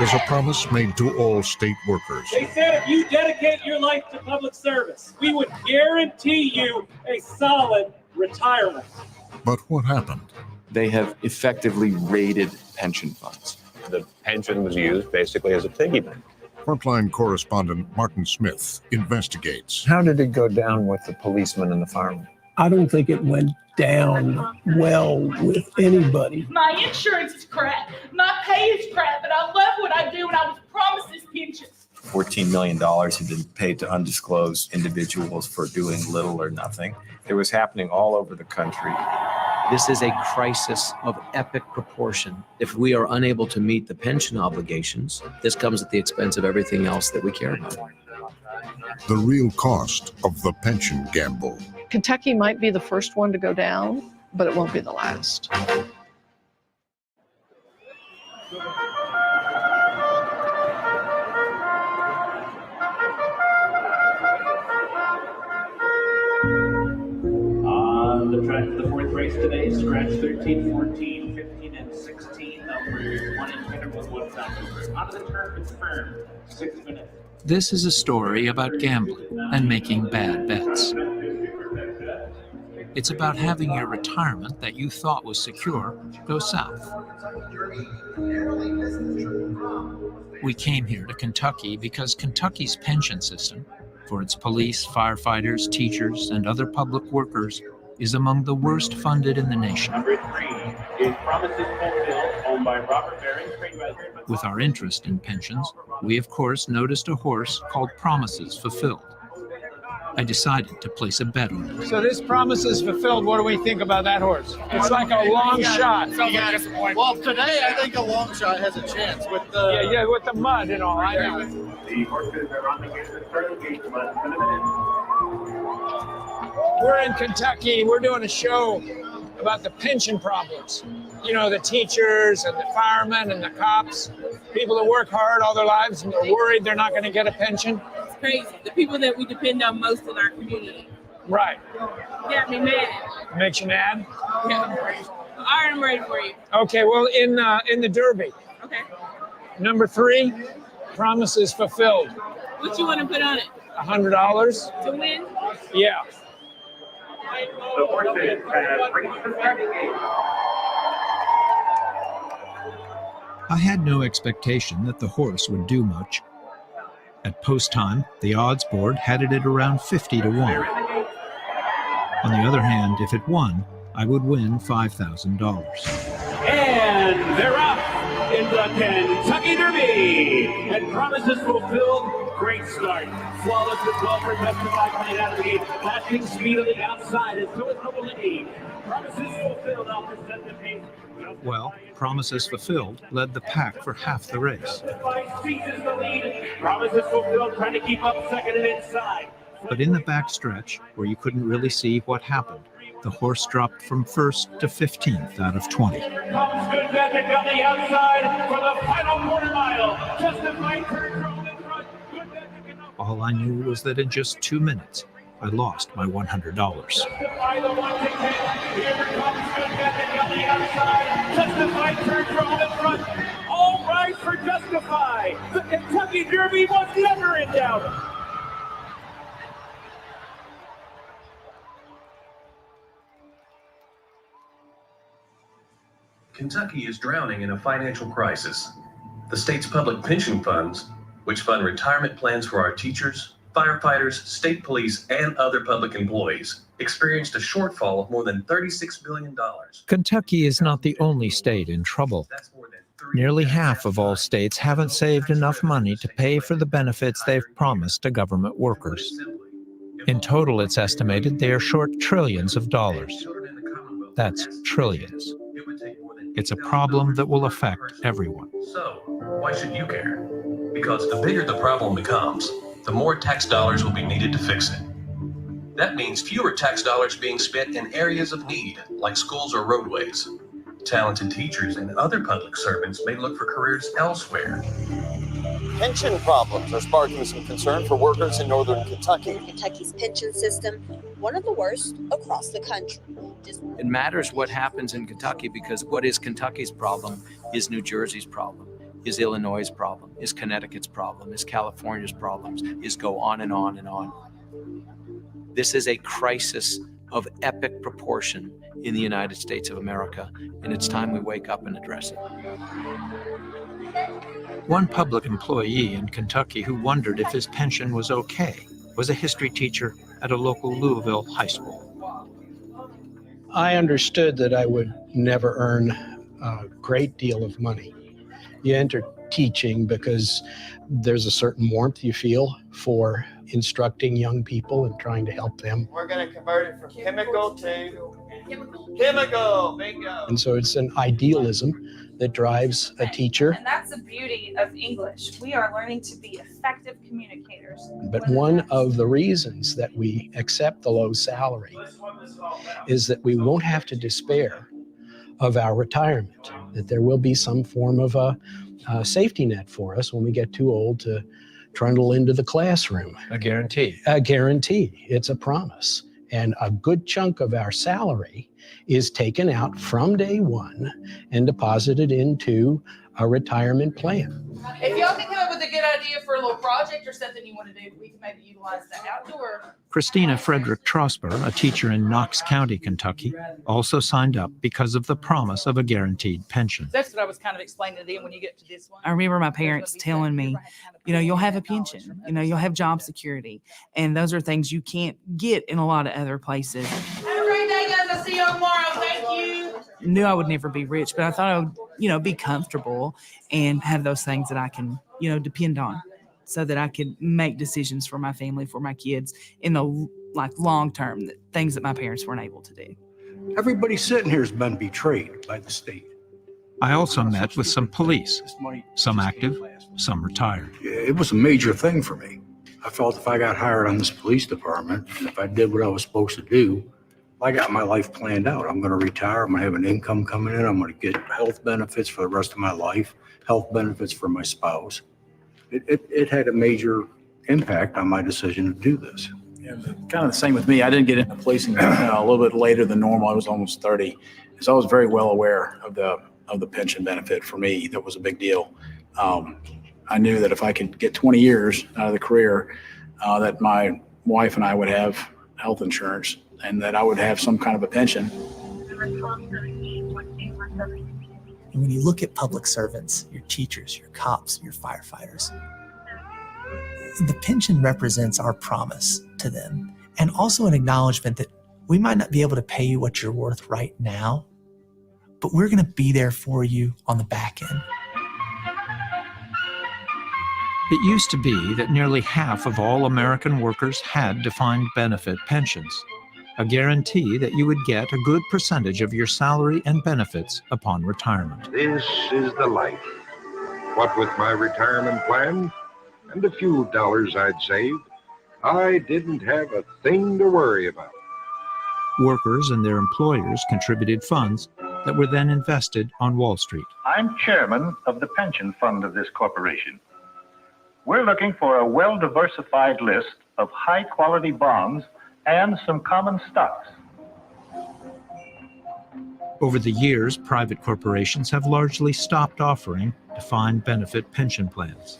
was a promise made to all state workers. They said if you dedicate your life to public service, we would guarantee you a solid retirement. But what happened? They have effectively raided pension funds. The pension was used basically as a piggy bank. Frontline correspondent Martin Smith investigates. How did it go down with the policemen and the firemen? I don't think it went down well with anybody. My insurance is crap. My pay is crap, but I love what I do and I was promised this pension. $14 million had been paid to undisclosed individuals for doing little or nothing. It was happening all over the country. This is a crisis of epic proportion. If we are unable to meet the pension obligations, this comes at the expense of everything else that we care about. The real cost of the pension gamble. Kentucky might be the first one to go down, but it won't be the last. On the track for the fourth race today, scratch 13, 14, 15, and 16. Numbers 1 and 10 with 1 second. Onto the turf, it's firm. 6 minutes. This is a story about gambling and making bad bets. It's about having your retirement that you thought was secure go south. We came here to Kentucky because Kentucky's pension system, for its police, firefighters, teachers, and other public workers, is among the worst funded in the nation. Number 3 is Promises Fulfilled, owned by Robert Barron. With our interest in pensions, we of course noticed a horse called Promises Fulfilled. I decided to place a bet on it. So this Promises Fulfilled, what do we think about that horse? It's like a long shot. Well, today I think a long shot has a chance with the... Yeah, with the mud and all, I know. The horses are on the gate, the starting gate, but for the minute. We're in Kentucky. We're doing a show about the pension problems. You know, the teachers and the firemen and the cops, people that work hard all their lives and they're worried they're not going to get a pension. It's crazy. The people that we depend on most in our community. Right. Got me mad. Makes you mad? Yeah. All right, I'm ready for you. Okay, well, in the Derby. Okay. Number 3, Promises Fulfilled. What you want to put on it? $100. To win? Yeah. The horses have reached the starting gate. I had no expectation that the horse would do much. At post time, the odds board had it at around 50 to 1. On the other hand, if it won, I would win $5,000. And they're off in the Kentucky Derby. And Promises Fulfilled, great start. Flawless as well for Justify coming out of the gate. Flashing speed on the outside, and so is Nobility. Promises Fulfilled off the set the pace. Well, Promises Fulfilled led the pack for half the race. Seizes the lead. Promises Fulfilled trying to keep up second and inside. But in the backstretch, where you couldn't really see what happened, the horse dropped from 1st to 15th out of 20. Comes Good Method on the outside for the final quarter mile. Justify turns from in front. Good Method. All I knew was that in just 2 minutes, I lost my $100. Justify the 1 to 10. Here comes Good Method on the outside. Justify turns from in front. All rise for Justify. The Kentucky Derby was never in doubt. Kentucky is drowning in a financial crisis. The state's public pension funds, which fund retirement plans for our teachers, firefighters, state police, and other public employees, experienced a shortfall of more than $36 billion. Kentucky is not the only state in trouble. Nearly half of all states haven't saved enough money to pay for the benefits they've promised to government workers. In total, it's estimated they are short trillions of dollars. That's trillions. It's a problem that will affect everyone. So, why should you care? Because the bigger the problem becomes, the more tax dollars will be needed to fix it. That means fewer tax dollars being spent in areas of need, like schools or roadways. Talented teachers and other public servants may look for careers elsewhere. Pension problems are sparking some concern for workers in northern Kentucky. Kentucky's pension system, one of the worst across the country. It matters what happens in Kentucky because what is Kentucky's problem is New Jersey's problem. is Illinois' problem, is Connecticut's problem, is California's problems, is go on and on and on. This is a crisis of epic proportion in the United States of America, and it's time we wake up and address it. One public employee in Kentucky who wondered if his pension was okay was a history teacher at a local Louisville high school. I understood that I would never earn a great deal of money. You enter teaching because there's a certain warmth you feel for instructing young people and trying to help them. We're going to convert it from chemical to chemical. Bingo. And so it's an idealism that drives a teacher. And that's the beauty of English. We are learning to be effective communicators. But one of the reasons that we accept the low salary is that we won't have to despair of our retirement, that there will be some form of a safety net for us when we get too old to trundle into the classroom. A guarantee. A guarantee. It's a promise. And a good chunk of our salary is taken out from day one and deposited into a retirement plan. If y'all can come up with a good idea for a little project or something you want to do, we can maybe utilize the outdoor. Christina Frederick Trosper, a teacher in Knox County, Kentucky, also signed up because of the promise of a guaranteed pension. That's what I was kind of explaining to them when you get to this one. I remember my parents telling me, you know, you'll have a pension, you know, you'll have job security. And those are things you can't get in a lot of other places. Have a great day, guys. I'll see you tomorrow. Thank you. Knew I would never be rich, but I thought I would, you know, be comfortable and have those things that I can, you know, depend on so that I could make decisions for my family, for my kids in the long term, things that my parents weren't able to do. Everybody sitting here has been betrayed by the state. I also met with some police, some active, some retired. It was a major thing for me. I felt if I got hired on this police department, and if I did what I was supposed to do, I got my life planned out. I'm going to retire. I'm going to have an income coming in. I'm going to get health benefits for the rest of my life, health benefits for my spouse. It had a major impact on my decision to do this. Yeah, kind of the same with me. I didn't get into policing a little bit later than normal. I was almost 30. So I was very well aware of the pension benefit. For me, that was a big deal. I knew that if I could get 20 years out of the career, that my wife and I would have health insurance and that I would have some kind of a pension. And when you look at public servants, your teachers, your cops, your firefighters, the pension represents our promise to them and also an acknowledgement that we might not be able to pay you what you're worth right now, but we're going to be there for you on the back end. It used to be that nearly half of all American workers had defined benefit pensions, a guarantee that you would get a good percentage of your salary and benefits upon retirement. This is the life. What with my retirement plan and a few dollars I'd saved, I didn't have a thing to worry about. Workers and their employers contributed funds that were then invested on Wall Street. I'm chairman of the pension fund of this corporation. We're looking for a well-diversified list of high-quality bonds and some common stocks. Over the years, private corporations have largely stopped offering defined benefit pension plans.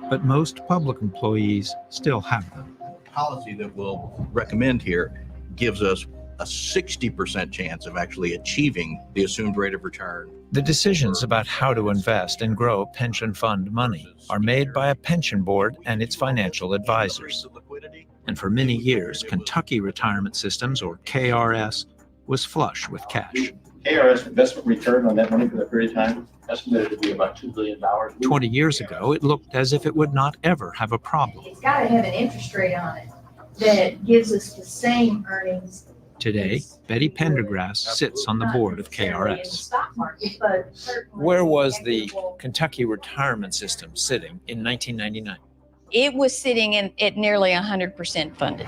But most public employees still have them. The policy that we'll recommend here gives us a 60% chance of actually achieving the assumed rate of return. The decisions about how to invest and grow pension fund money are made by a pension board and its financial advisors. And for many years, Kentucky Retirement Systems, or KRS, was flush with cash. KRS investment return on that money for that period of time estimated to be about $2 billion. 20 years ago, it looked as if it would not ever have a problem. It's got to have an interest rate on it that gives us the same earnings. Today, Betty Pendergrass sits on the board of KRS. Where was the Kentucky Retirement System sitting in 1999? It was sitting at nearly 100% funded.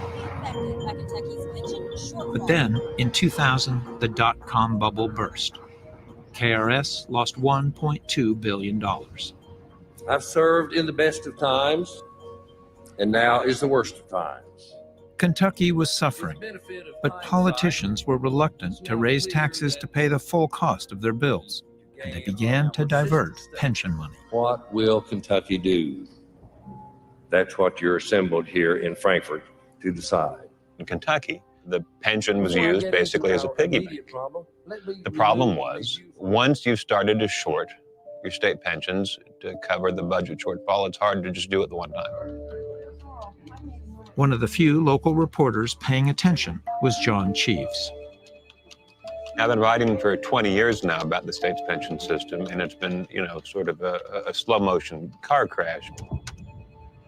But then, in 2000, the dot-com bubble burst. KRS lost $1.2 billion. I've served in the best of times, and now is the worst of times. Kentucky was suffering, but politicians were reluctant to raise taxes to pay the full cost of their bills. and they began to divert pension money. What will Kentucky do? That's what you're assembled here in Frankfort to decide. In Kentucky, the pension was used basically as a piggy bank. The problem was, once you started to short your state pensions to cover the budget shortfall, it's hard to just do it the one time. One of the few local reporters paying attention was John Cheeves. I've been writing for 20 years now about the state's pension system, and it's been, sort of a slow motion car crash.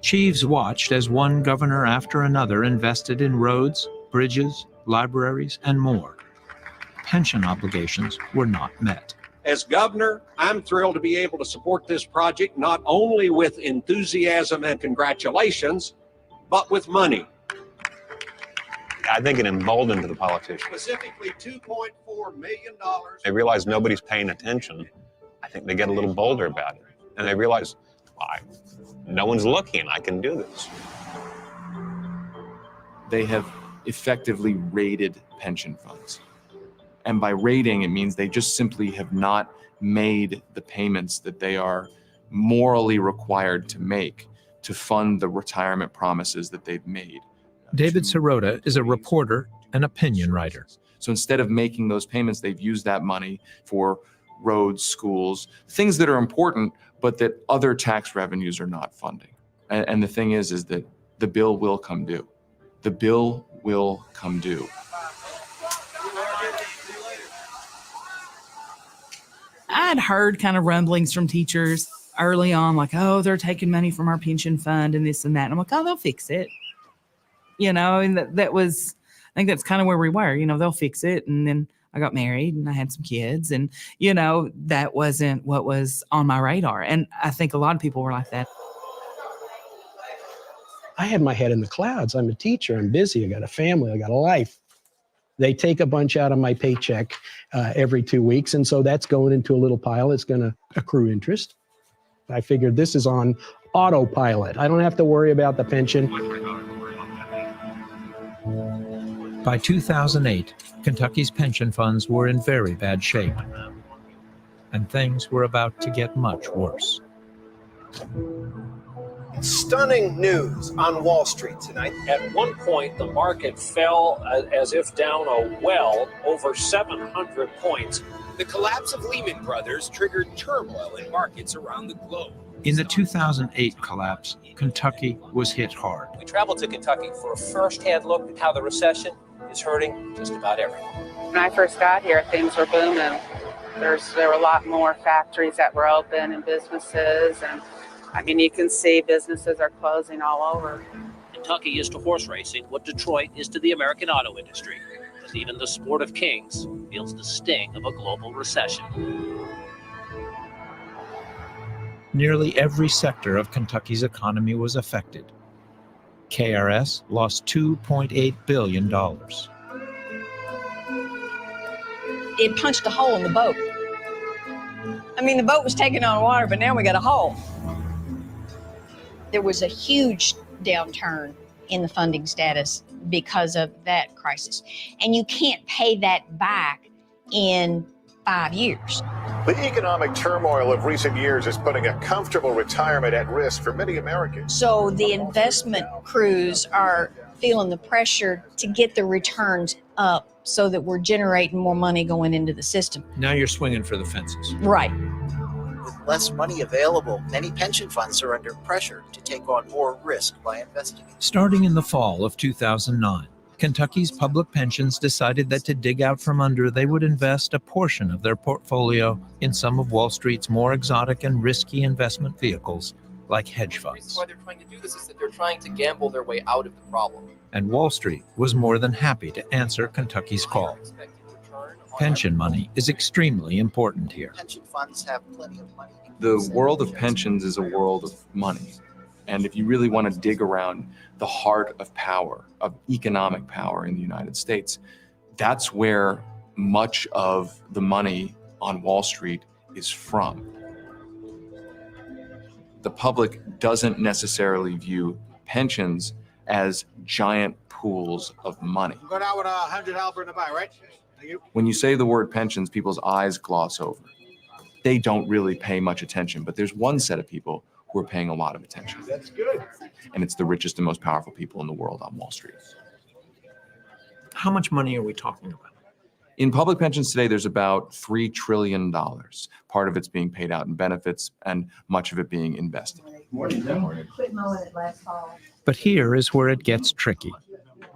Cheeves watched as one governor after another invested in roads, bridges, libraries, and more. Pension obligations were not met. As governor, I'm thrilled to be able to support this project not only with enthusiasm and congratulations, but with money. I think it emboldened the politicians. Specifically, $2.4 million. They realize nobody's paying attention. I think they get a little bolder about it. And they realize, no one's looking. I can do this. They have effectively raided pension funds. And by raiding, it means they just simply have not made the payments that they are morally required to make to fund the retirement promises that they've made. David Sirota is a reporter and opinion writer. So instead of making those payments, they've used that money for roads, schools, things that are important, but that other tax revenues are not funding. And the thing is that the bill will come due. The bill will come due. I'd heard kind of rumblings from teachers early on, like, oh, they're taking money from our pension fund and this and that. And I'm like, oh, they'll fix it. And that was, I think that's kind of where we were, they'll fix it. And then I got married and I had some kids and, that wasn't what was on my radar. And I think a lot of people were like that. I had my head in the clouds. I'm a teacher. I'm busy. I got a family. I got a life. They take a bunch out of my paycheck every 2 weeks. And so that's going into a little pile. It's going to accrue interest. I figured this is on autopilot. I don't have to worry about the pension. By 2008, Kentucky's pension funds were in very bad shape, and things were about to get much worse. Stunning news on Wall Street tonight. At one point, the market fell as if down a well over 700 points. The collapse of Lehman Brothers triggered turmoil in markets around the globe. In the 2008 collapse, Kentucky was hit hard. We traveled to Kentucky for a first-hand look at how the recession is hurting just about everyone. When I first got here, things were booming. There were a lot more factories that were open and businesses, and you can see businesses are closing all over. Kentucky is to horse racing what Detroit is to the American auto industry. But even the sport of kings feels the sting of a global recession. Nearly every sector of Kentucky's economy was affected. KRS lost $2.8 billion. It punched a hole in the boat. The boat was taking on water, but now we got a hole. There was a huge downturn in the funding status because of that crisis. And you can't pay that back in 5 years. The economic turmoil of recent years is putting a comfortable retirement at risk for many Americans. So the investment crews are feeling the pressure to get the returns up so that we're generating more money going into the system. Now you're swinging for the fences. Right. With less money available, many pension funds are under pressure to take on more risk by investing. Starting in the fall of 2009, Kentucky's public pensions decided that to dig out from under, they would invest a portion of their portfolio in some of Wall Street's more exotic and risky investment vehicles, like hedge funds. Why they're trying to do this is that they're trying to gamble their way out of the problem. And Wall Street was more than happy to answer Kentucky's call. Pension money is extremely important here. Pension funds have plenty of money. The world of pensions is a world of money. And if you really want to dig around the heart of power, of economic power in the United States, that's where much of the money on Wall Street is from. The public doesn't necessarily view pensions as giant pools of money. I'm going out with $100 in the buy, right? Thank you. When you say the word pensions, people's eyes gloss over. they don't really pay much attention. But there's one set of people who are paying a lot of attention. That's good. And it's the richest and most powerful people in the world on Wall Street. How much money are we talking about? In public pensions today, there's about $3 trillion. Part of it's being paid out in benefits and much of it being invested. Quit mowing it last fall. But here is where it gets tricky.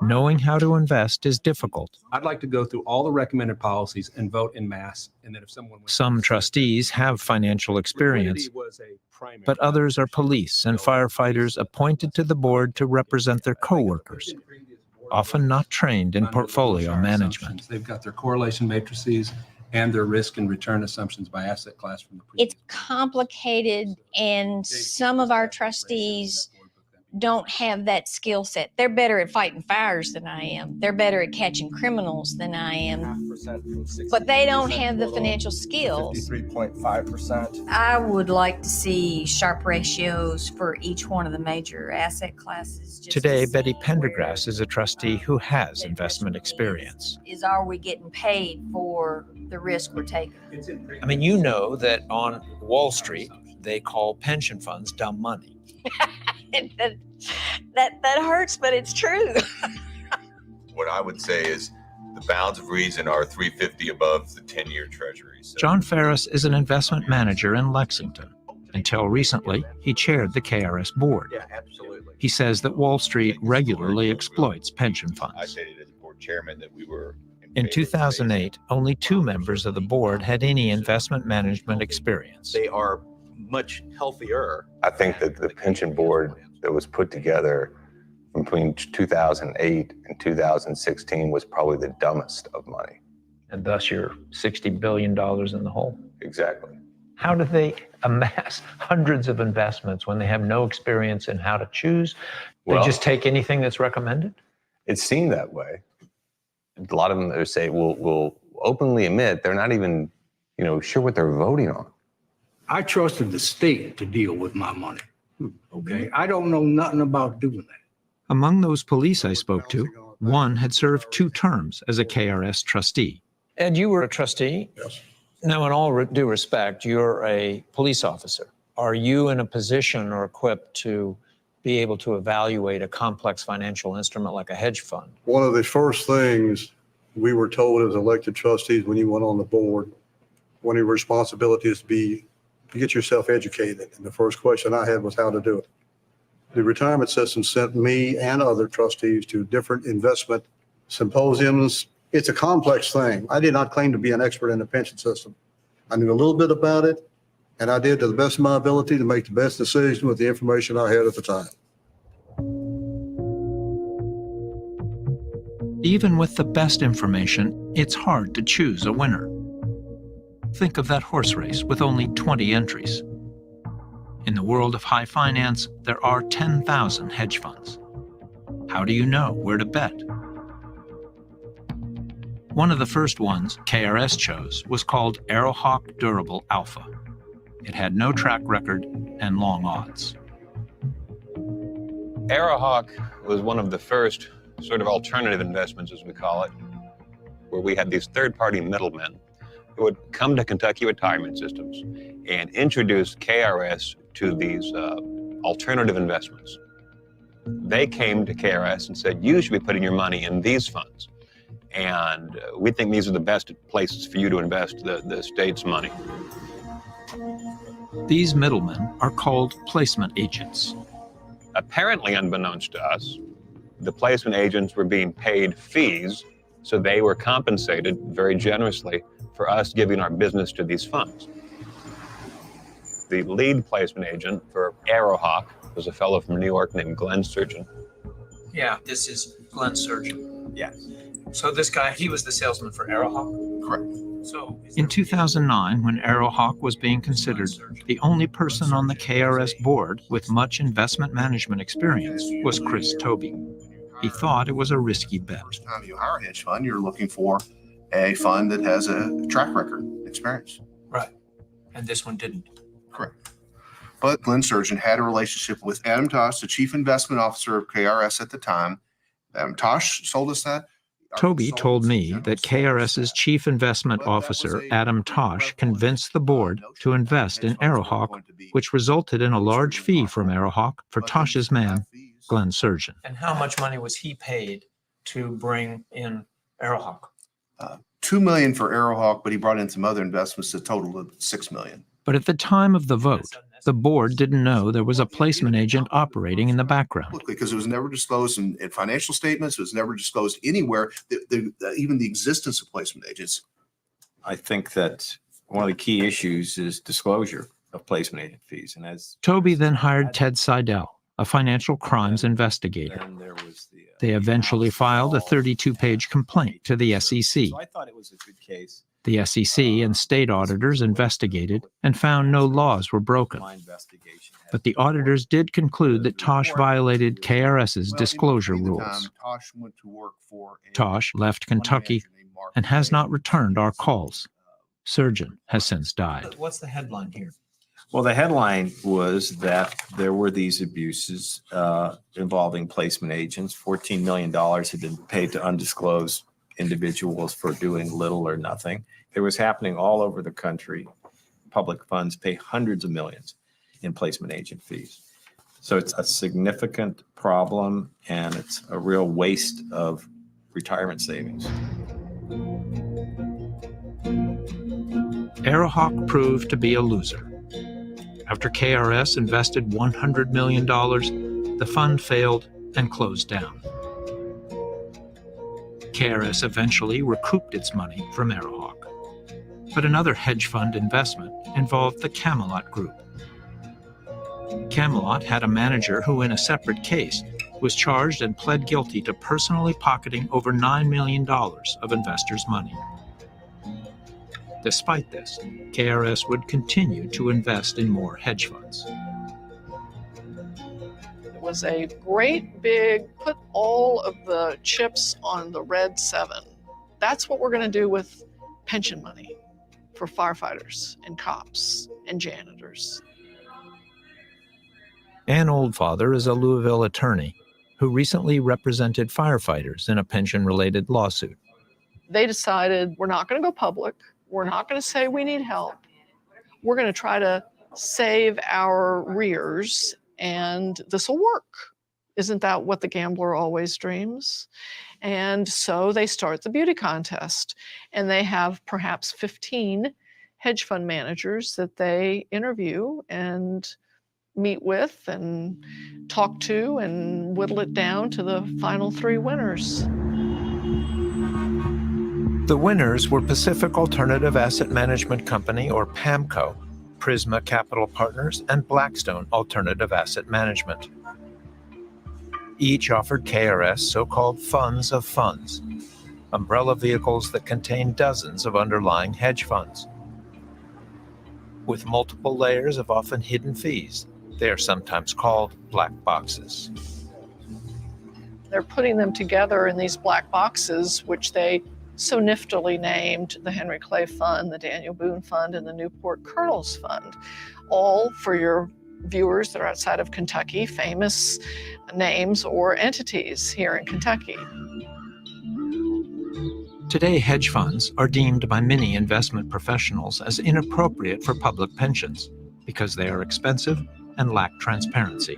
Knowing how to invest is difficult. I'd like to go through all the recommended policies and vote en masse. And then if someone Some trustees have financial experience, but others are police and firefighters appointed to the board to represent their coworkers, often not trained in portfolio management. They've got their correlation matrices and their risk and return assumptions by asset class from the previous. It's complicated, and some of our trustees don't have that skill set. They're better at fighting fires than I am. They're better at catching criminals than I am. But they don't have the financial skills. 53.5%. I would like to see sharp ratios for each one of the major asset classes. Today, Betty Pendergrass is a trustee who has investment experience. Are we getting paid for the risk we're taking? I mean, you know that on Wall Street, they call pension funds dumb money. that hurts, but it's true. What I would say is the bounds of reason are 350 above the 10-year treasury. So. John Ferris is an investment manager in Lexington. Until recently, he chaired the KRS board. Yeah, absolutely. He says that Wall Street regularly exploits pension funds. I stated as board chairman that we were in 2008, only 2 members of the board had any investment management experience. They are much healthier. I think that the pension board that was put together between 2008 and 2016 was probably the dumbest of money. And thus you're $60 billion in the hole. Exactly. How do they amass hundreds of investments when they have no experience in how to choose? They just take anything that's recommended? It seemed that way. A lot of them say, will openly admit they're not even, sure what they're voting on. I trusted the state to deal with my money. Okay, I don't know nothing about doing that. Among those police I spoke to, one had served 2 terms as a KRS trustee. Ed, you were a trustee? Yes. Now, in all due respect, you're a police officer. Are you in a position or equipped to be able to evaluate a complex financial instrument like a hedge fund? One of the first things we were told as elected trustees when you went on the board, one of your responsibilities to get yourself educated. And the first question I had was how to do it. The retirement system sent me and other trustees to different investment symposiums. It's a complex thing. I did not claim to be an expert in the pension system. I knew a little bit about it, and I did to the best of my ability to make the best decision with the information I had at the time. Even with the best information, it's hard to choose a winner. Think of that horse race with only 20 entries. In the world of high finance, there are 10,000 hedge funds. How do you know where to bet? One of the first ones KRS chose was called Arrowhawk Durable Alpha. It had no track record and long odds. Arrowhawk was one of the first sort of alternative investments, as we call it, where we had these third-party middlemen who would come to Kentucky retirement systems and introduce KRS to these alternative investments. They came to KRS and said, you should be putting your money in these funds. And we think these are the best places for you to invest the state's money. These middlemen are called placement agents. Apparently, unbeknownst to us, the placement agents were being paid fees, so they were compensated very generously for us giving our business to these funds. The lead placement agent for Arrowhawk was a fellow from New York named Glenn Surgeon. Yeah, this is Glenn Surgeon. Yeah. So this guy, he was the salesman for Arrowhawk? Correct. So in 2009, when Arrowhawk was being considered, the only person on the KRS board with much investment management experience was Chris Tobey. He thought it was a risky bet. First time you hire a hedge fund, you're looking for a fund that has a track record experience. Right. And this one didn't. Correct. But Glenn Surgeon had a relationship with Adam Tosh, the chief investment officer of KRS at the time. Tosh sold us that. Toby told me that KRS's chief investment officer, Adam Tosh, convinced the board to invest in Arrowhawk, which resulted in a large fee from Arrowhawk for Tosh's man, Glenn Surgeon. And how much money was he paid to bring in Arrowhawk? $2 million for Arrowhawk, but he brought in some other investments that totaled $6 million. But at the time of the vote, the board didn't know there was a placement agent operating in the background. Because it was never disclosed in financial statements. It was never disclosed anywhere, even the existence of placement agents. I think that one of the key issues is disclosure of placement agent fees. And as Toby then hired Ted Seidel, a financial crimes investigator. They eventually filed a 32-page complaint to the SEC. I thought it was a good case. The SEC and state auditors investigated and found no laws were broken. But the auditors did conclude that Tosh violated KRS's disclosure rules. Tosh left Kentucky and has not returned our calls. Surgeon has since died. What's the headline here? Well, the headline was that there were these abuses involving placement agents. $14 million had been paid to undisclosed individuals for doing little or nothing. It was happening all over the country. Public funds pay hundreds of millions in placement agent fees. So it's a significant problem, and it's a real waste of retirement savings. Arrowhawk proved to be a loser. After KRS invested $100 million, the fund failed and closed down. KRS eventually recouped its money from Arrowhawk. But another hedge fund investment involved the Camelot Group. Camelot had a manager who, in a separate case, was charged and pled guilty to personally pocketing over $9 million of investors' money. Despite this, KRS would continue to invest in more hedge funds. It was a great big put all of the chips on the red 7. That's what we're going to do with pension money for firefighters and cops and janitors. Ann Oldfather is a Louisville attorney who recently represented firefighters in a pension-related lawsuit. They decided we're not going to go public. We're not going to say we need help. We're going to try to save our rears, and this will work. Isn't that what the gambler always dreams? And so they start the beauty contest, and they have perhaps 15 hedge fund managers that they interview and meet with and talk to and whittle it down to the final 3 winners. The winners were Pacific Alternative Asset Management Company, or PAMCO, Prisma Capital Partners, and Blackstone Alternative Asset Management. Each offered KRS so-called funds of funds, umbrella vehicles that contain dozens of underlying hedge funds. With multiple layers of often hidden fees, they are sometimes called black boxes. They're putting them together in these black boxes, which they so niftily named the Henry Clay Fund, the Daniel Boone Fund, and the Newport Kernels Fund, all for your viewers that are outside of Kentucky, famous names or entities here in Kentucky. Today, hedge funds are deemed by many investment professionals as inappropriate for public pensions because they are expensive and lack transparency.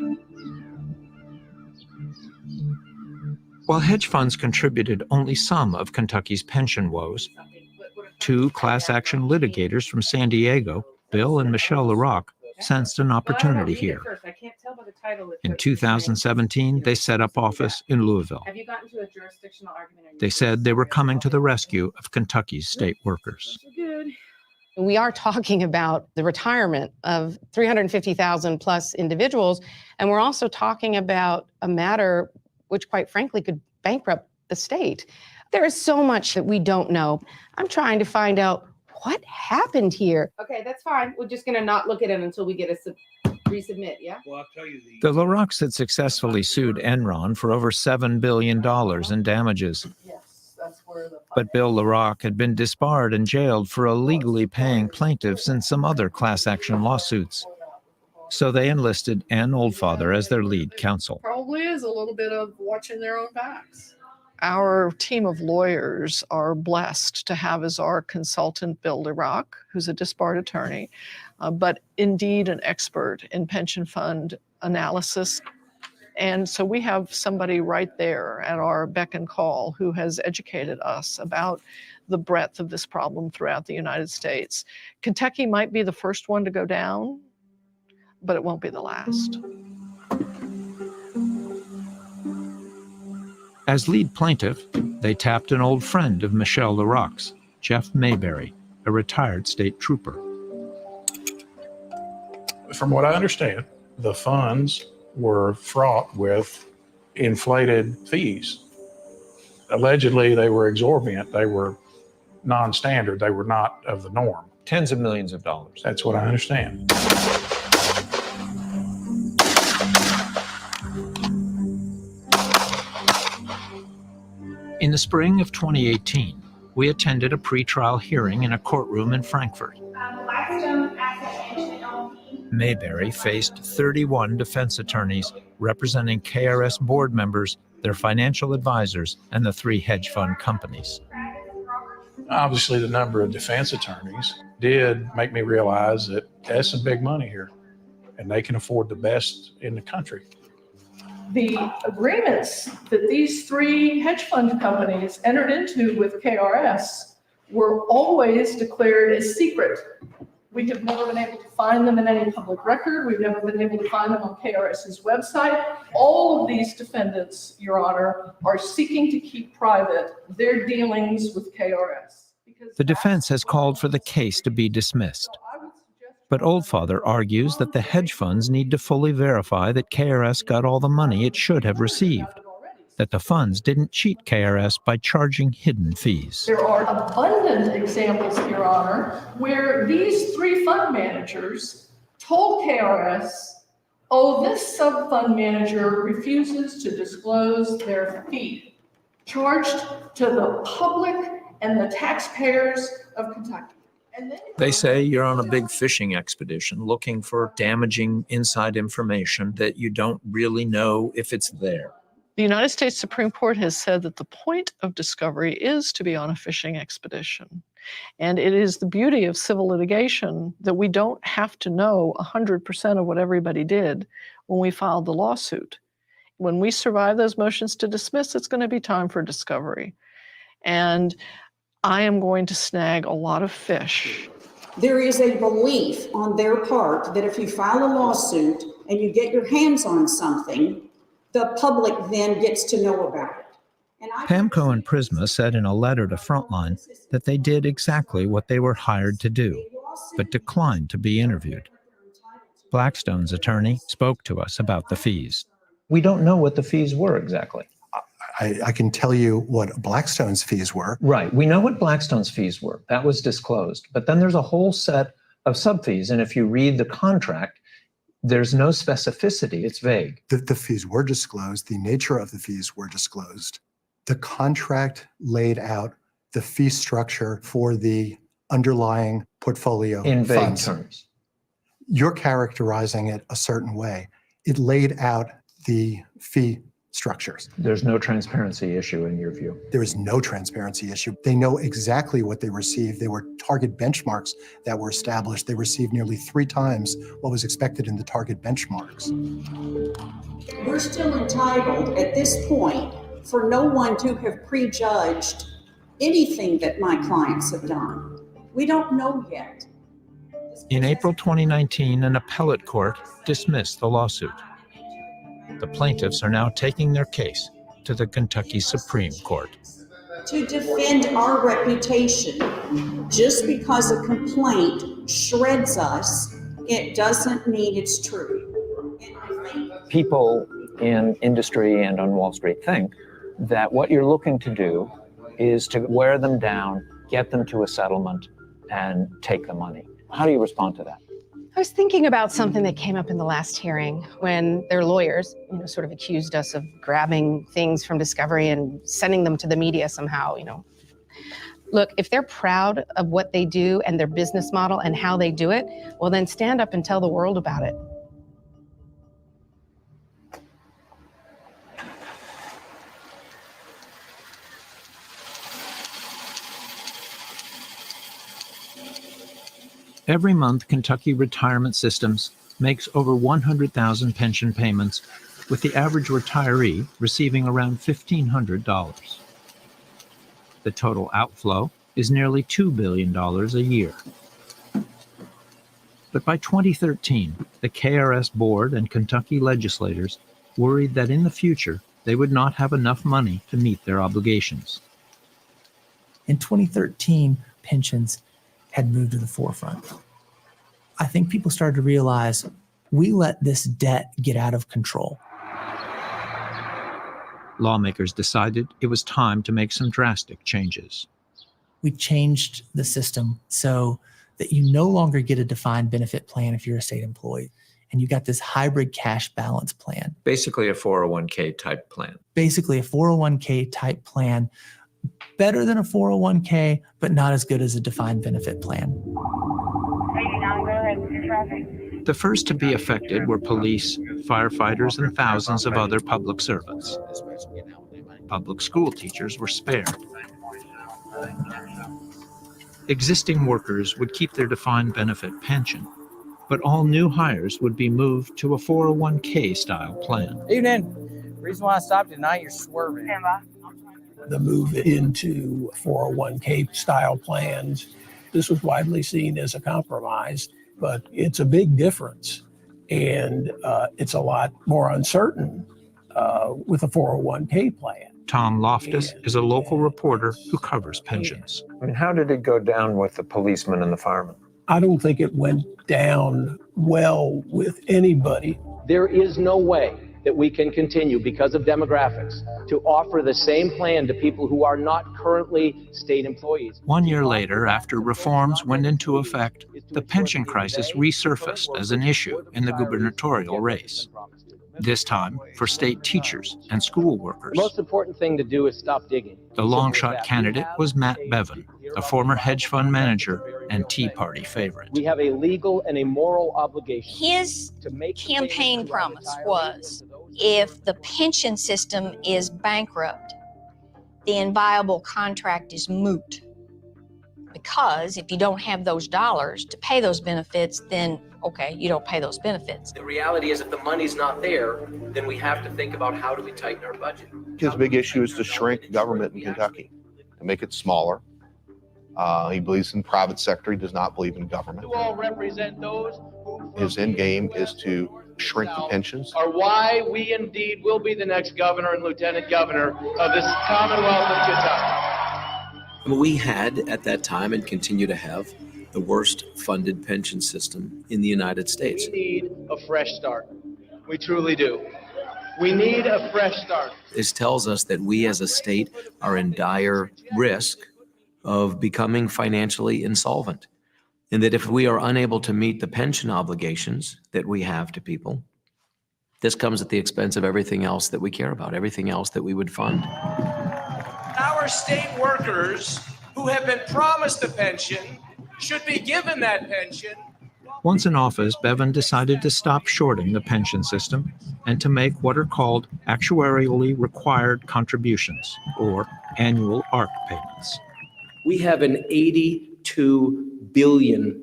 While hedge funds contributed only some of Kentucky's pension woes, 2 class action litigators from San Diego, Bill and Michelle LaRocque, sensed an opportunity here. In 2017, they set up office in Louisville. They said they were coming to the rescue of Kentucky's state workers. We are talking about the retirement of 350,000 plus individuals, and we're also talking about a matter which, quite frankly, could bankrupt the state. There is so much that we don't know. I'm trying to find out what happened here. Okay, that's fine. We're just going to not look at it until we get a resubmit, yeah? Well, I'll tell you the LaRocques had successfully sued Enron for over $7 billion in damages. But Bill LaRocque had been disbarred and jailed for illegally paying plaintiffs in some other class action lawsuits. So they enlisted Ann Oldfather as their lead counsel. Probably is a little bit of watching their own backs. Our team of lawyers are blessed to have as our consultant Bill Iraq, who's a disbarred attorney, but indeed an expert in pension fund analysis. And so we have somebody right there at our beck and call who has educated us about the breadth of this problem throughout the United States. Kentucky might be the first one to go down, but it won't be the last. As lead plaintiff, they tapped an old friend of Michelle LaRoque's, Jeff Mayberry, a retired state trooper. From what I understand, the funds were fraught with inflated fees. Allegedly, they were exorbitant. They were non-standard. They were not of the norm. Tens of millions of dollars. That's what I understand. In the spring of 2018, we attended a pretrial hearing in a courtroom in Frankfurt. Mayberry faced 31 defense attorneys representing KRS board members, their financial advisors, and the 3 hedge fund companies. Obviously, the number of defense attorneys did make me realize that there's some big money here, and they can afford the best in the country. The agreements that these 3 hedge fund companies entered into with KRS were always declared as secret. We have never been able to find them in any public record. We've never been able to find them on KRS's website. All of these defendants, Your Honor, are seeking to keep private their dealings with KRS. The defense has called for the case to be dismissed. But Oldfather argues that the hedge funds need to fully verify that KRS got all the money it should have received, that the funds didn't cheat KRS by charging hidden fees. There are abundant examples, Your Honor, where these 3 fund managers told KRS, oh, this sub-fund manager refuses to disclose their fee, charged to the public and the taxpayers of Kentucky. They say you're on a big fishing expedition looking for damaging inside information that you don't really know if it's there. The United States Supreme Court has said that the point of discovery is to be on a fishing expedition. And it is the beauty of civil litigation that we don't have to know 100% of what everybody did when we filed the lawsuit. When we survive those motions to dismiss, it's going to be time for discovery. And I am going to snag a lot of fish. There is a belief on their part that if you file a lawsuit and you get your hands on something, the public then gets to know about it. PAMCO and Prisma said in a letter to Frontline that they did exactly what they were hired to do, but declined to be interviewed. Blackstone's attorney spoke to us about the fees. We don't know what the fees were exactly. I can tell you what Blackstone's fees were. Right. We know what Blackstone's fees were. That was disclosed. But then there's a whole set of sub-fees. And if you read the contract, there's no specificity. It's vague. The fees were disclosed. The nature of the fees were disclosed. The contract laid out the fee structure for the underlying portfolio in vague funds. terms. You're characterizing it a certain way. It laid out the fee structures. There's no transparency issue in your view. There is no transparency issue. They know exactly what they received. There were target benchmarks that were established. They received nearly 3 times what was expected in the target benchmarks. We're still entitled at this point for no one to have prejudged anything that my clients have done. We don't know yet. In April 2019, an appellate court dismissed the lawsuit. The plaintiffs are now taking their case to the Kentucky Supreme Court. To defend our reputation, just because a complaint shreds us, it doesn't mean it's true. People in industry and on Wall Street think that what you're looking to do is to wear them down, get them to a settlement, and take the money. How do you respond to that? I was thinking about something that came up in the last hearing when their lawyers, sort of accused us of grabbing things from discovery and sending them to the media somehow, Look, if they're proud of what they do and their business model and how they do it, well, then stand up and tell the world about it. Every month, Kentucky Retirement Systems makes over 100,000 pension payments, with the average retiree receiving around $1,500. The total outflow is nearly $2 billion a year. But by 2013, the KRS board and Kentucky legislators worried that in the future, they would not have enough money to meet their obligations. In 2013, pensions had moved to the forefront. I think people started to realize we let this debt get out of control. Lawmakers decided it was time to make some drastic changes. We changed the system so that you no longer get a defined benefit plan if you're a state employee, and you got this hybrid cash balance plan. Basically a 401k type plan. Basically a 401k type plan, better than a 401k, but not as good as a defined benefit plan. The first to be affected were police, firefighters, and thousands of other public servants. Public school teachers were spared. Existing workers would keep their defined benefit pension, but all new hires would be moved to a 401k style plan. Evening. Reason why I stopped tonight, you're swerving. The move into 401k style plans, this was widely seen as a compromise, but it's a big difference. And it's a lot more uncertain with a 401k plan. Tom Loftus is a local reporter who covers pensions. I mean, how did it go down with the policemen and the firemen? I don't think it went down well with anybody. There is no way that we can continue, because of demographics, to offer the same plan to people who are not currently state employees. 1 year later, after reforms went into effect, the pension crisis resurfaced as an issue in the gubernatorial race. This time for state teachers and school workers. The most important thing to do is stop digging. The long-shot candidate was Matt Bevin, a former hedge fund manager and Tea Party favorite. We have a legal and a moral obligation. His campaign promise was, if the pension system is bankrupt, the inviolable contract is moot. Because if you don't have those dollars to pay those benefits, then okay, you don't pay those benefits. The reality is, if the money's not there, then we have to think about how do we tighten our budget. His big issue is to shrink government in Kentucky, to make it smaller. He believes in private sector. He does not believe in government. You all represent those His end game is to shrink the pensions. are why we indeed will be the next governor and lieutenant governor of this Commonwealth of Kentucky. We had at that time, and continue to have, the worst funded pension system in the United States. We need a fresh start. We truly do. We need a fresh start. This tells us that we as a state are in dire risk of becoming financially insolvent. And that if we are unable to meet the pension obligations that we have to people, this comes at the expense of everything else that we care about, everything else that we would fund. Our state workers who have been promised a pension should be given that pension. Once in office, Bevin decided to stop shorting the pension system and to make what are called actuarially required contributions, or annual ARC payments. We have an $82 billion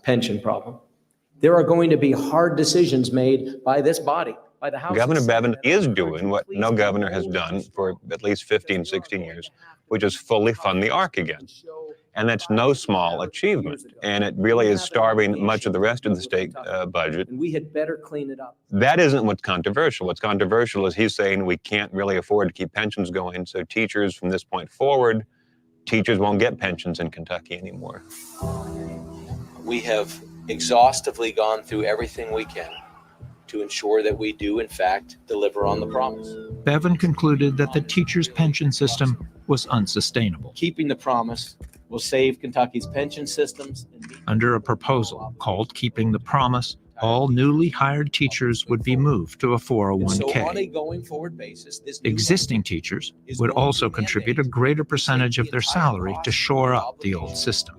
pension problem. There are going to be hard decisions made by this body, by the House. Governor Bevin is doing what no governor has done for at least 15, 16 years, which is fully fund the ARC again. And that's no small achievement. And it really is starving much of the rest of the state budget. And we had better clean it up. That isn't what's controversial. What's controversial is he's saying we can't really afford to keep pensions going. So teachers, from this point forward, teachers won't get pensions in Kentucky anymore. We have exhaustively gone through everything we can to ensure that we do, in fact, deliver on the promise. Bevin concluded that the teachers' pension system was unsustainable. Keeping the promise will save Kentucky's pension systems. Under a proposal called Keeping the Promise, all newly hired teachers would be moved to a So on a 401k. going forward basis, this new Existing teachers would also contribute a greater percentage of their salary to shore up the old system.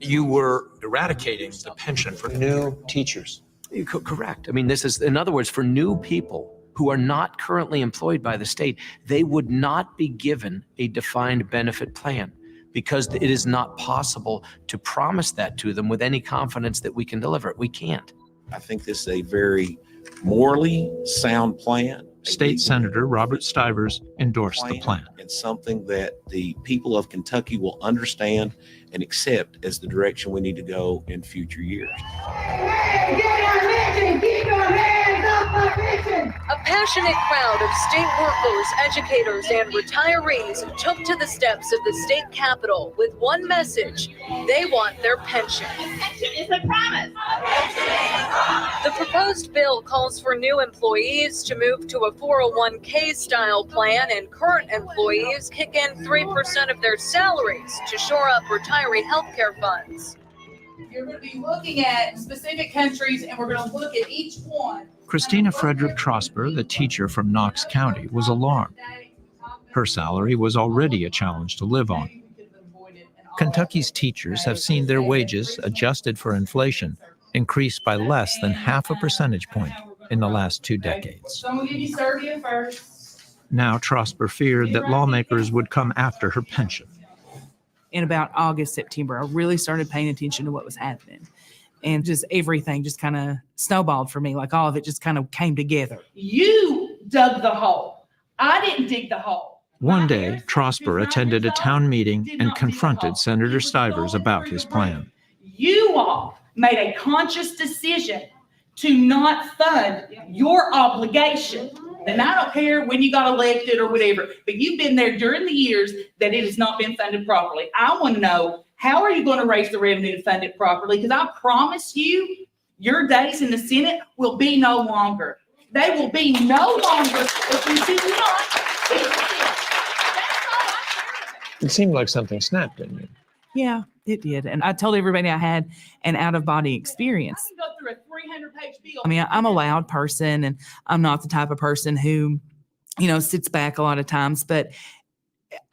You were eradicating the pension for new teachers. Correct. I mean, this is, in other words, for new people who are not currently employed by the state, they would not be given a defined benefit plan. because it is not possible to promise that to them with any confidence that we can deliver it. We can't. I think this is a very morally sound plan. State Senator Robert Stivers endorsed the plan. And something that the people of Kentucky will understand and accept as the direction we need to go in future years. A passionate crowd of state workers, educators, and retirees took to the steps of the state capitol with one message: they want their pension. It's a promise. The proposed bill calls for new employees to move to a 401k style plan, and current employees kick in 3% of their salaries to shore up retiree health care funds. You're going to be looking at specific countries, and we're going to look at each one. Christina Frederick Trosper, the teacher from Knox County, was alarmed. Her salary was already a challenge to live on. Kentucky's teachers have seen their wages, adjusted for inflation, increase by less than half a percentage point in the last 2 decades. So I'm going to give you Serbia first. Now Trosper feared that lawmakers would come after her pension. In about August, September, I really started paying attention to what was happening. And just everything just kind of snowballed for me. Like all of it just kind of came together. You dug the hole. I didn't dig the hole. One day, Trosper attended a town meeting and confronted Senator Stivers about his plan. You all made a conscious decision to not fund your obligation. And I don't care when you got elected or whatever, but you've been there during the years that it has not been funded properly. I want to know, how are you going to raise the revenue to fund it properly? Because I promise you, your days in the Senate will be no longer. They will be no longer if you do not. It seemed like something snapped in you. Yeah, it did. And I told everybody I had an out-of-body experience. I can go through a 300-page bill. I mean, I'm a loud person, and I'm not the type of person who, sits back a lot of times, but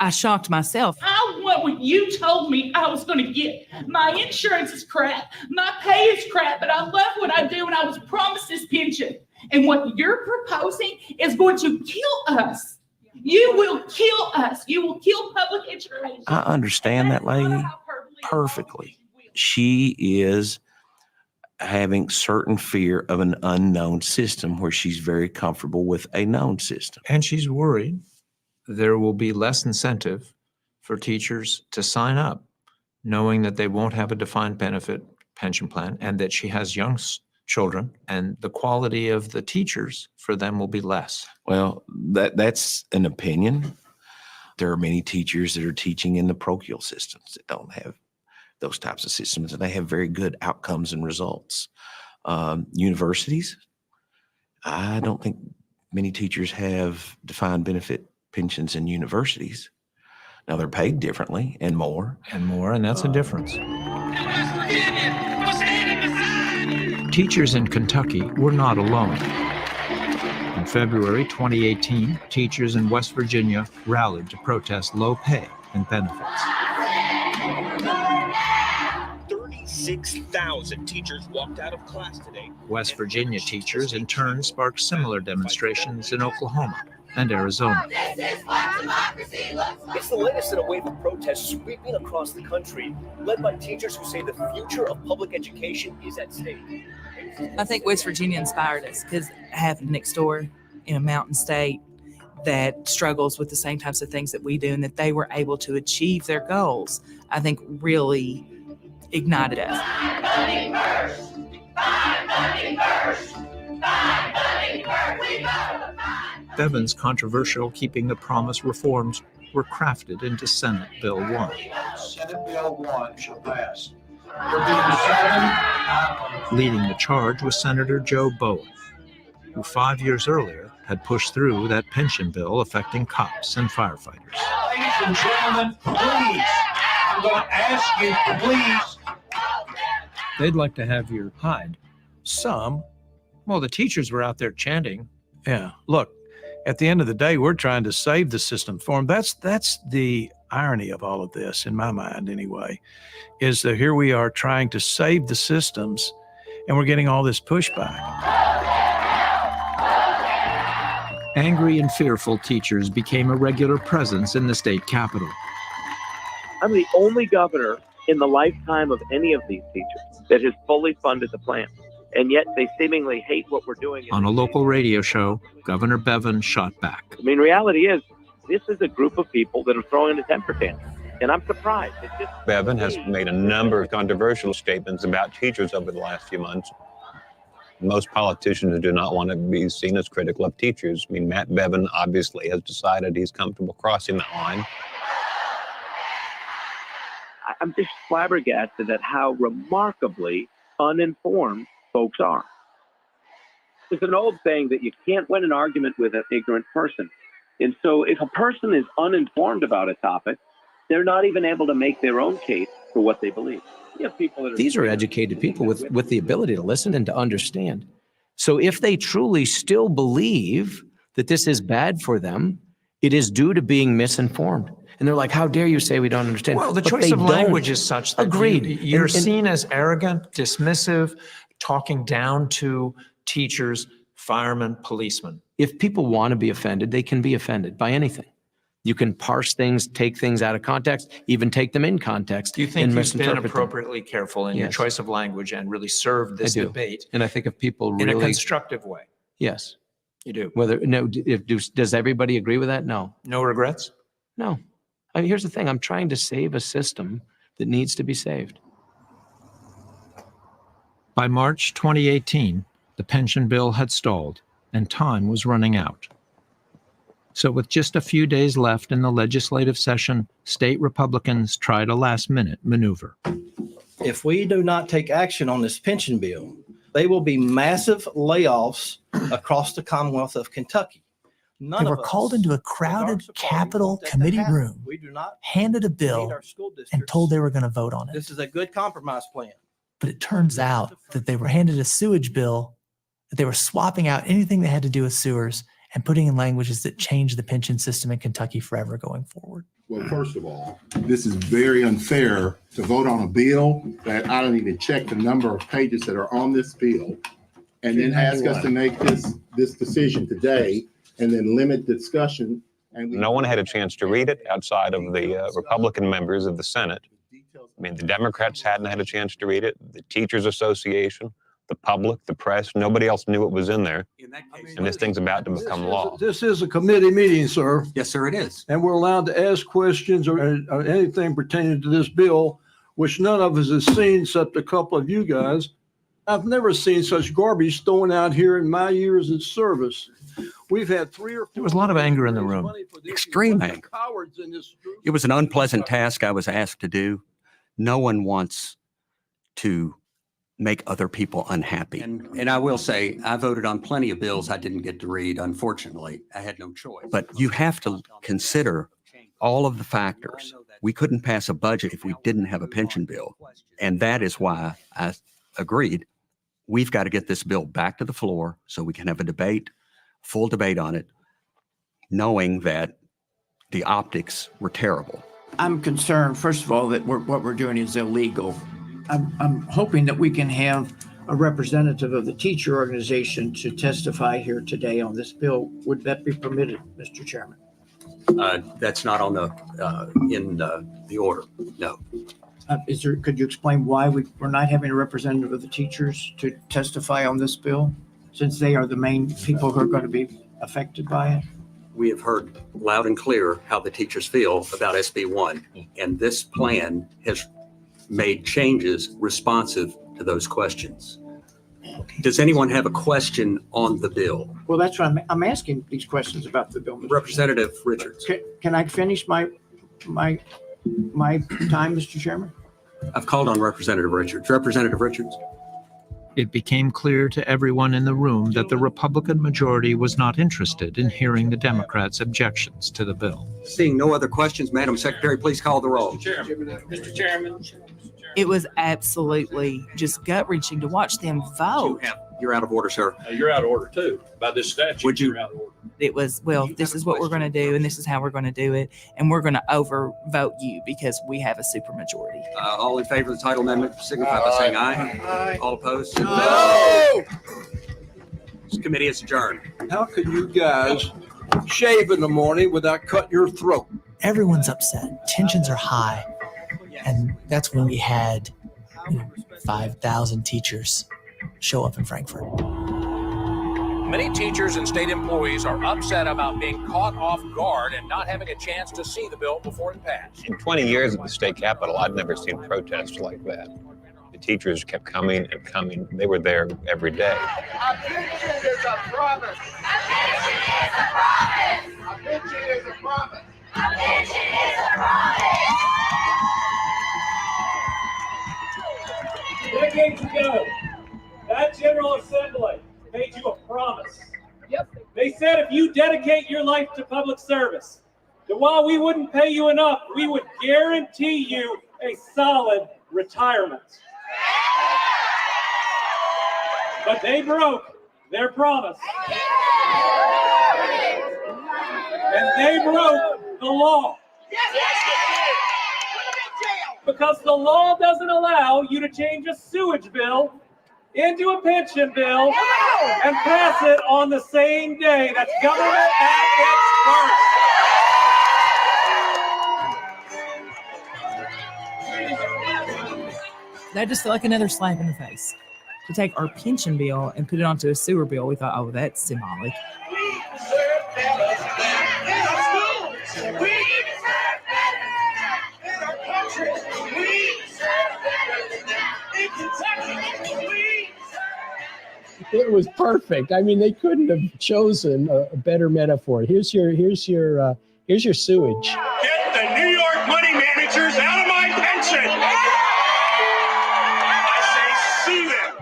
I shocked myself. I want what you told me I was going to get. My insurance is crap. My pay is crap, but I love what I do, and I was promised this pension. And what you're proposing is going to kill us. You will kill us. You will kill public education. I understand that lady perfectly. She is having certain fear of an unknown system where she's very comfortable with a known system. And she's worried there will be less incentive for teachers to sign up, knowing that they won't have a defined benefit pension plan and that she has young children, and the quality of the teachers for them will be less. Well, that's an opinion. There are many teachers that are teaching in the parochial systems that don't have those types of systems, and they have very good outcomes and results. Universities, I don't think many teachers have defined benefit pensions in universities. Now they're paid differently and more. And that's a difference. Teachers in Kentucky were not alone. In February 2018, teachers in West Virginia rallied to protest low pay and benefits. 36,000 teachers walked out of class today. West Virginia teachers in turn sparked similar demonstrations in Oklahoma and Arizona. It's the latest in a wave of protests sweeping across the country, led by teachers who say the future of public education is at stake. I think West Virginia inspired us because having next door in a mountain state that struggles with the same types of things that we do, and that they were able to achieve their goals, I think really ignited us. Bevan's controversial Keeping the Promise reforms were crafted into Senate Bill 1. Senate Bill 1 shall pass. Leading the charge was Senator Joe Bowen, who 5 years earlier had pushed through that pension bill affecting cops and firefighters. Ladies and gentlemen, please, I'm going to ask you to please. They'd like to have your hide. Some. Well, the teachers were out there chanting. Yeah. Look, at the end of the day, we're trying to save the system for them. That's the irony of all of this, in my mind anyway, is that here we are trying to save the systems, and we're getting all this pushback. Angry and fearful teachers became a regular presence in the state capitol. I'm the only governor in the lifetime of any of these teachers that has fully funded the plan. And yet they seemingly hate what we're doing. On a local radio show, Governor Bevin shot back. I mean, reality is, this is a group of people that are throwing a temper tantrum. And I'm surprised. It's just Bevin has made a number of controversial statements about teachers over the last few months. Most politicians do not want to be seen as critical of teachers. I mean, Matt Bevin obviously has decided he's comfortable crossing that line. I'm just flabbergasted at how remarkably uninformed folks are. There's an old saying that you can't win an argument with an ignorant person. And so if a person is uninformed about a topic, they're not even able to make their own case for what they believe. You have people that are These are educated people with the ability to listen and to understand. So if they truly still believe that this is bad for them, it is due to being misinformed. And they're like, how dare you say we don't understand? Well, the But choice they of don't. language is such that Agreed. you're And- seen as arrogant, dismissive, talking down to teachers, firemen, policemen. If people want to be offended, they can be offended by anything. You can parse things, take things out of context, even take them in context. Do you think and you've been misinterpret them. appropriately careful in your Yes. choice of language and really served this I do. debate And I think if people in a really, constructive way? yes, You do. whether, no, does everybody agree with that? No. No regrets? No. I mean, here's the thing. I'm trying to save a system that needs to be saved. By March 2018, the pension bill had stalled and time was running out. So with just a few days left in the legislative session, state Republicans tried a last-minute maneuver. If we do not take action on this pension bill, there will be massive layoffs across the Commonwealth of Kentucky. None They of were us, called into a crowded Capitol want that to committee happen. room, We do not handed a need bill, our school and districts. told they were going to vote on it. This is a good compromise plan. But it turns out that they were handed a sewage bill, that they were swapping out anything that had to do with sewers and putting in languages that changed the pension system in Kentucky forever going forward. Well, first of all, this is very unfair to vote on a bill that I don't even check the number of pages that are on this bill, and then ask us to make this decision today and then limit discussion. And No one had a chance to read it outside of the Republican members of the Senate. I mean, the Democrats hadn't had a chance to read it, the Teachers Association, the public, the press, nobody else knew what was in there. And this thing's about to become law. This is a committee meeting, sir. Yes, sir, it is. And we're allowed to ask questions or anything pertaining to this bill, which none of us has seen except a couple of you guys. I've never seen such garbage thrown out here in my years of service. We've had 3 or 4. There was a lot of anger in the room. Extreme anger. Cowards in this group. It was an unpleasant task I was asked to do. No one wants to make other people unhappy. And I will say, I voted on plenty of bills I didn't get to read, unfortunately. I had no choice. But you have to consider all of the factors. We couldn't pass a budget if we didn't have a pension bill. And that is why I agreed. We've got to get this bill back to the floor so we can have a debate, full debate on it, knowing that the optics were terrible. I'm concerned, first of all, that what we're doing is illegal. I'm hoping that we can have a representative of the teacher organization to testify here today on this bill. Would that be permitted, Mr. Chairman? That's not on in the order, no. Could you explain why we're not having a representative of the teachers to testify on this bill, since they are the main people who are going to be affected by it? We have heard loud and clear how the teachers feel about SB1, and this plan has made changes responsive to those questions. Does anyone have a question on the bill? Well, that's what I'm asking these questions about the bill. Mr. Representative Richards. Can I finish my time, Mr. Chairman? I've called on Representative Richards. Representative Richards. It became clear to everyone in the room that the Republican majority was not interested in hearing the Democrats' objections to the bill. Seeing no other questions, Madam Secretary, please call the roll. Mr. Chairman. It was absolutely just gut-wrenching to watch them vote. You're out of order, sir. You're out of order too. By this statute, Would you- you're out of order. It was, well, this is what we're going to do, and this is how we're going to do it, and we're going to overvote you because we have a supermajority. All in favor of the title amendment, signify by saying aye. Aye. All opposed? No! This committee is adjourned. How can you guys shave in the morning without cutting your throat? Everyone's upset. Tensions are high. And that's when we had 5,000 teachers show up in Frankfurt. Many teachers and state employees are upset about being caught off guard and not having a chance to see the bill before it passed. In 20 years at the state capitol, I've never seen protests like that. The teachers kept coming and coming. They were there every day. A pension is a promise. A pension is a promise. A pension is a promise. A pension is a promise. Decades ago, that General Assembly made you a promise. Yep. They said if you dedicate your life to public service, that while we wouldn't pay you enough, we would guarantee you a solid retirement. But they broke their promise. And they broke the law. Because the law doesn't allow you to change a sewage bill into a pension bill and pass it on the same day. That's government at its worst. That just felt like another slap in the face. To take our pension bill and put it onto a sewer bill, we thought, oh, that's symbolic. We deserve better in our schools. We deserve better in our country. We deserve better in Kentucky. We It was perfect. I mean, they couldn't have chosen a better metaphor. Here's your sewage. Get the New York money managers out of my pension. I say sue them.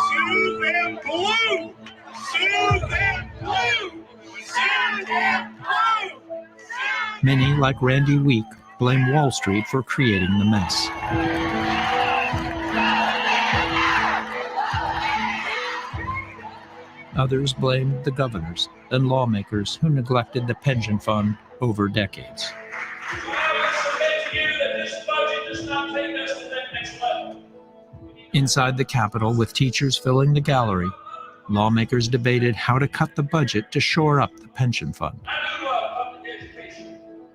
Sue them blue. Sue them blue. Sue them blue. Many, like Randy Week, blame Wall Street for creating the mess. Others blamed the governors and lawmakers who neglected the pension fund over decades. Inside the Capitol, with teachers filling the gallery, lawmakers debated how to cut the budget to shore up the pension fund.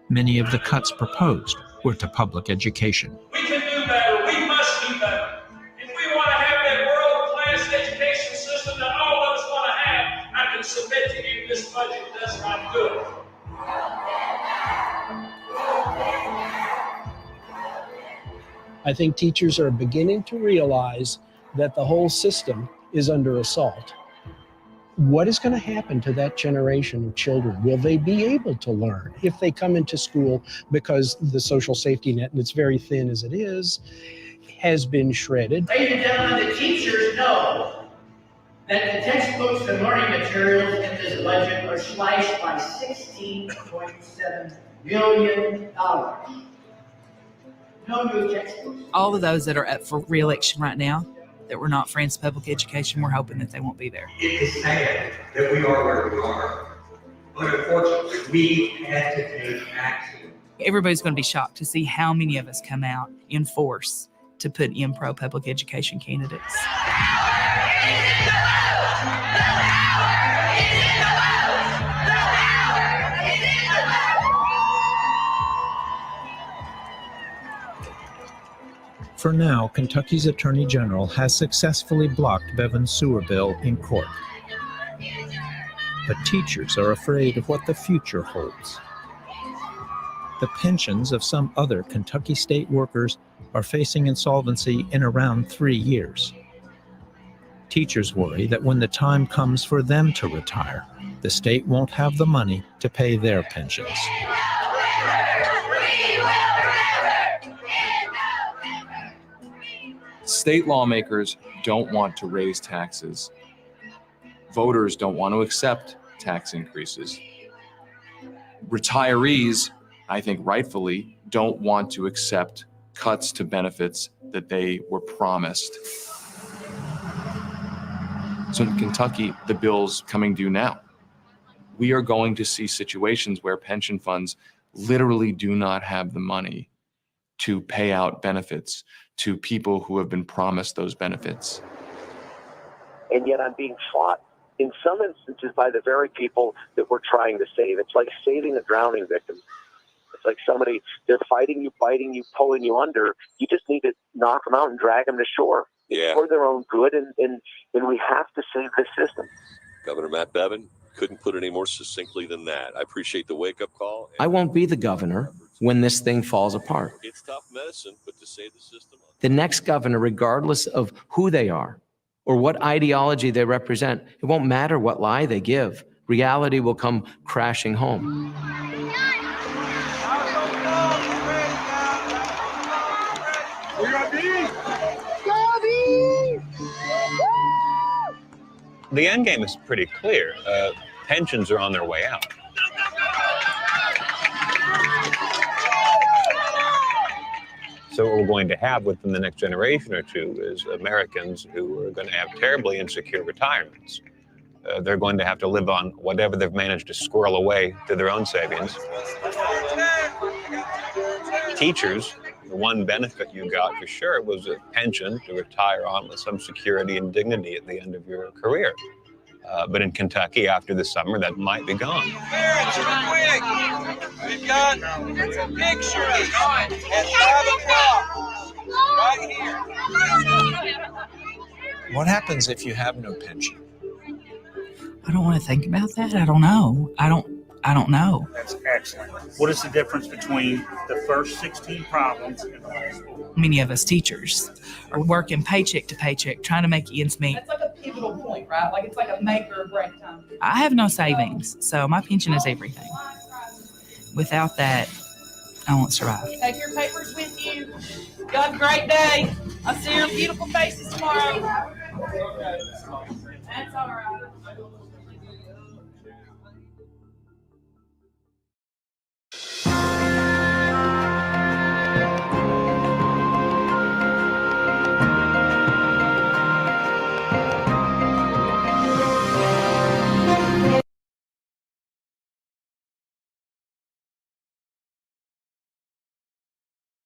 Many of the cuts proposed were to public education. We can do better. We must do better. If we want to have that world-class education system that all of us want to have, I can submit to you this budget does not do it. I think teachers are beginning to realize that the whole system is under assault. What is going to happen to that generation of children? Will they be able to learn if they come into school because the social safety net, and it's very thin as it is, has been shredded? Ladies and gentlemen, the teachers know that the textbooks and learning materials in this budget are sliced by $16.7 billion. No new textbooks. All of those that are up for re-election right now that were not friends of public education, we're hoping that they won't be there. It is sad that we are where we are, but unfortunately, we had to take action. Everybody's going to be shocked to see how many of us come out in force to put in pro-public education candidates. For now, Kentucky's Attorney General has successfully blocked Bevan's sewer bill in court. But teachers are afraid of what the future holds. The pensions of some other Kentucky state workers are facing insolvency in around 3 years. Teachers worry that when the time comes for them to retire, the state won't have the money to pay their pensions. State lawmakers don't want to raise taxes. Voters don't want to accept tax increases. Retirees, I think rightfully, don't want to accept cuts to benefits that they were promised. So in Kentucky, the bill's coming due now. We are going to see situations where pension funds literally do not have the money to pay out benefits to people who have been promised those benefits. And yet I'm being fought in some instances by the very people that we're trying to save. It's like saving a drowning victim. It's like somebody, they're fighting you, biting you, pulling you under. You just need to knock them out and drag them to shore. Yeah. For their own good, and we have to save this system. Governor Matt Bevin couldn't put it any more succinctly than that. I appreciate the wake-up call. I won't be the governor when this thing falls apart. It's tough medicine, but to save the system. The next governor, regardless of who they are or what ideology they represent, it won't matter what lie they give. Reality will come crashing home. The end game is pretty clear. Pensions are on their way out. So what we're going to have within the next generation or two is Americans who are going to have terribly insecure retirements. They're going to have to live on whatever they've managed to squirrel away to their own savings. Teachers, the one benefit you got for sure was a pension to retire on with some security and dignity at the end of your career. But in Kentucky, after the summer, that might be gone. Parents, quick! We've got pictures at 5 o'clock, right here. What happens if you have no pension? I don't want to think about that. I don't know. I don't know. That's excellent. What is the difference between the first 16 problems and the last four? Many of us teachers are working paycheck to paycheck, trying to make ends meet. That's like a pivotal point, right? Like it's like a make or break time. I have no savings, so my pension is everything. Without that, I won't survive. Take your papers with you. You have a great day. I'll see your beautiful faces tomorrow. That's all right.